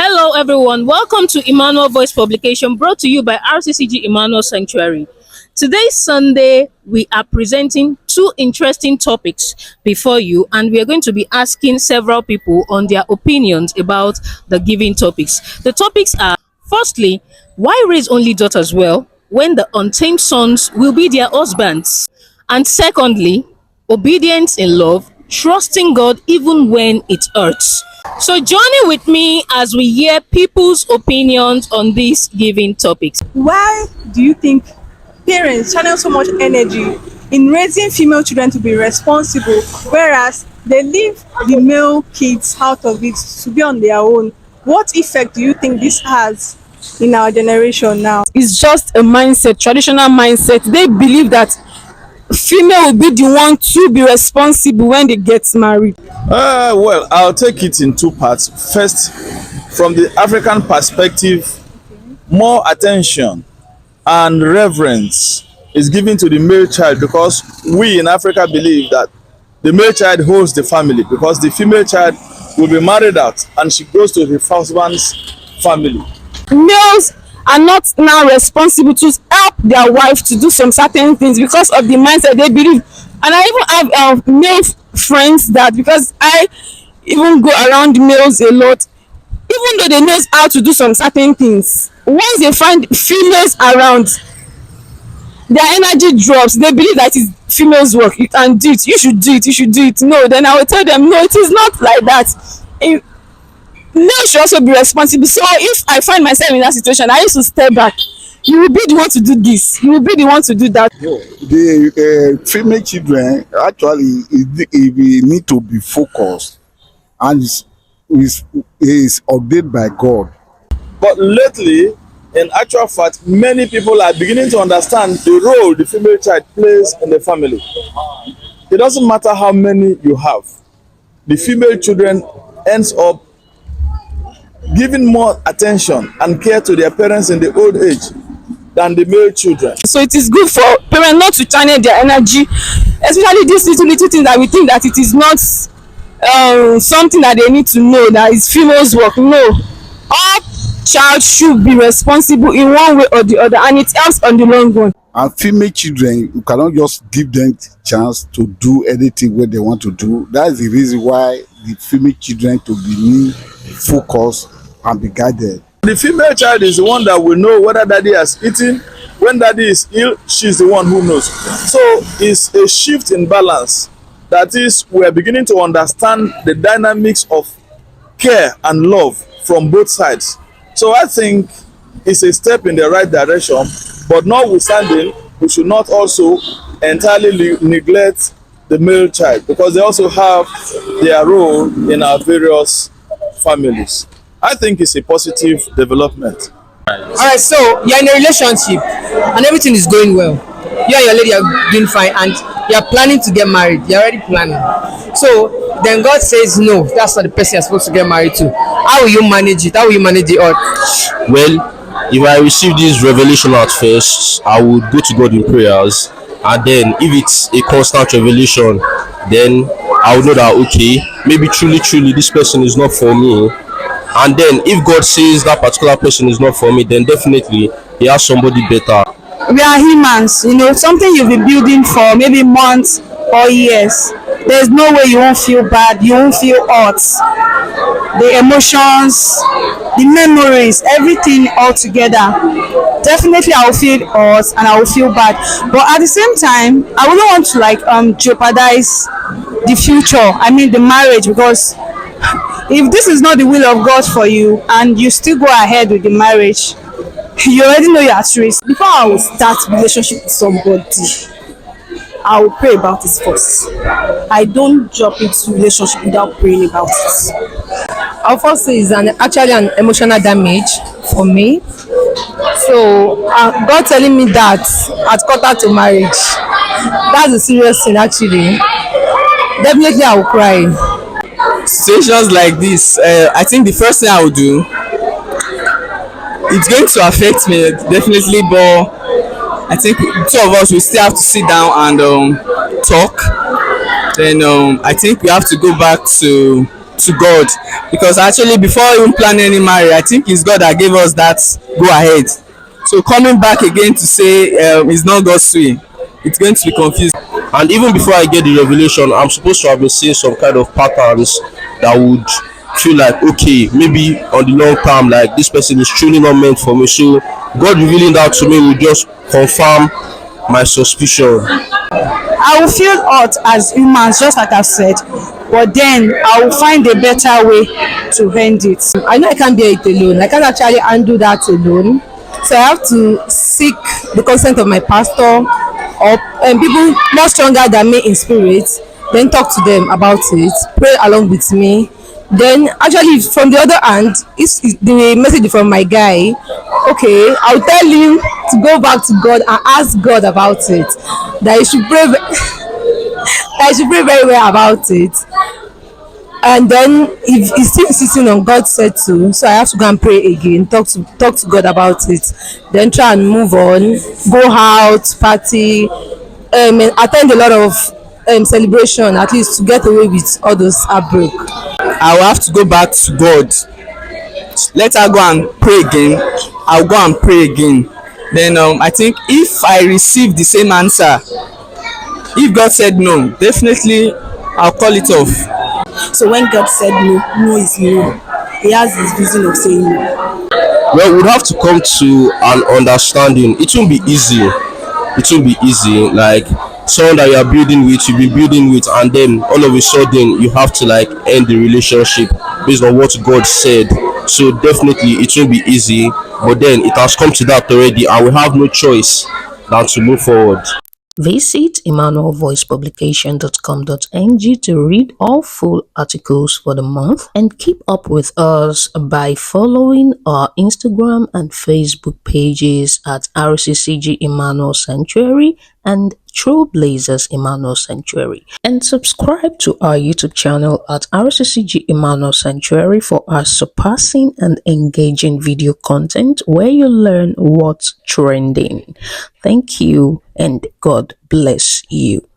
Hello, everyone. Welcome to Emmanuel Voice Publication brought to you by RCCG Emmanuel Sanctuary. Today, Sunday, we are presenting two interesting topics before you, and we are going to be asking several people on their opinions about the given topics. The topics are firstly, why raise only daughters well when the untamed sons will be their husbands? And secondly, obedience in love, trusting God even when it hurts. So join in with me as we hear people's opinions on these given topics. Why do you think parents channel so much energy in raising female children to be responsible, whereas they leave the male kids out of it to be on their own? What effect do you think this has in our generation now? It's just a mindset, traditional mindset. They believe that female will be the one to be responsible when they get married. Well, I'll take it in two parts. First, from the African perspective, more attention and reverence is given to the male child because we in Africa believe that the male child holds the family because the female child will be married out and she goes to her husband's family. Males are not now responsible to help their wife to do some certain things because of the mindset they believe. And I even have male friends that, because I even go around males a lot, even though they know how to do some certain things, once they find females around, their energy drops. They believe that it's females work, you can do it, you should do it, you should do it. No, then I will tell them, no, it is not like that. Male should also be responsible. So if I find myself in that situation, I used to step back. You will be the one to do this, you will be the one to do that. The female children actually need to be focused and is ordained by God. But lately, in actual fact, many people are beginning to understand the role the female child plays in the family. It doesn't matter how many you have. The female children ends up giving more attention and care to their parents in the old age than the male children. So it is good for parents not to channel their energy, especially these little things that we think that it is not something that they need to know, that is females work. No, all child should be responsible in one way or the other, and it helps on the long run. And female children, you cannot just give them chance to do anything what they want to do. That's the reason why the female children to be focused and be guided. The female child is the one that will know whether daddy has eaten. When daddy is ill, she's the one who knows. So it's a shift in balance. That is, we are beginning to understand the dynamics of care and love from both sides. So I think it's a step in the right direction, but notwithstanding, we should not also entirely neglect the male child because they also have their role in our various families. I think it's a positive development. Alright, so you're in a relationship and everything is going well. You and your lady are doing fine and you're planning to get married. You're already planning. So then God says no, that's not the person you're supposed to get married to. How will you manage it? How will you manage the odds? Well, if I receive this revelation at first, I would go to God in prayers, and then if it's a constant revelation, then I would know that okay, maybe truly this person is not for me. And then if God says that particular person is not for me, then definitely he has somebody better. We are humans, something you've been building for maybe months or years. There's no way you won't feel bad, you won't feel hurt. The emotions, the memories, everything all together. Definitely I will feel hurt and I will feel bad. But at the same time, I wouldn't want to jeopardize the future. I mean the marriage, because if this is not the will of God for you and you still go ahead with the marriage, you already know you're at risk. Before I will start relationship with somebody, I will pray about it first. I don't jump into relationship without praying about it. I'll first say it's actually an emotional damage for me. So God telling me that at quarter to marriage, that's a serious thing actually. Definitely I will cry. Situations like this, I think the first thing I would do, it's going to affect me definitely, but I think two of us will still have to sit down and talk. Then I think we have to go back to to God, because actually before even planning any marriage, I think it's God that gave us that go ahead. So coming back again to say it's not God's way, it's going to be confusing. And even before I get the revelation, I'm supposed to have been seeing some kind of patterns that would feel like, okay, maybe on the long term, like this person is truly not meant for me. So God revealing that to me would just confirm my suspicion. I will feel hurt as humans, just like I've said, but then I will find a better way to end it. I know I can't bear it alone. I can't actually undo that alone. So I have to seek the consent of my pastor or people more stronger than me in spirit. Then talk to them about it, pray along with me. Then actually, from the other hand, if the message from my guy, okay, I'll tell him to go back to God and ask God about it. That he should pray, that he should pray very well about it. And then if he's still insisting on God said to, so I have to go and pray again, talk to God about it, then try and move on, go out, party, and attend a lot of celebration, at least to get away with all those heartbreak. I will have to go back to God. Let her go and pray again. I'll go and pray again. Then I think if I receive the same answer, if God said no, definitely I'll call it off. So when God said no, no is no. He has his reason of saying no. Well, we'd have to come to an understanding. It won't be easy. It won't be easy. Like someone that you are building with, you've been building with, and then all of a sudden you have to like end the relationship based on what God said. So definitely it won't be easy. But then it has come to that already, and we have no choice than to move forward. Visit emmanuelvoicepublication.com.ng to read all full articles for the month and keep up with us by following our Instagram and Facebook pages at RCCG Emmanuel Sanctuary and Trailblazers Emmanuel Sanctuary, and subscribe to our YouTube channel at RCCG Emmanuel Sanctuary for our surpassing and engaging video content where you learn what's trending. Thank you and God bless you.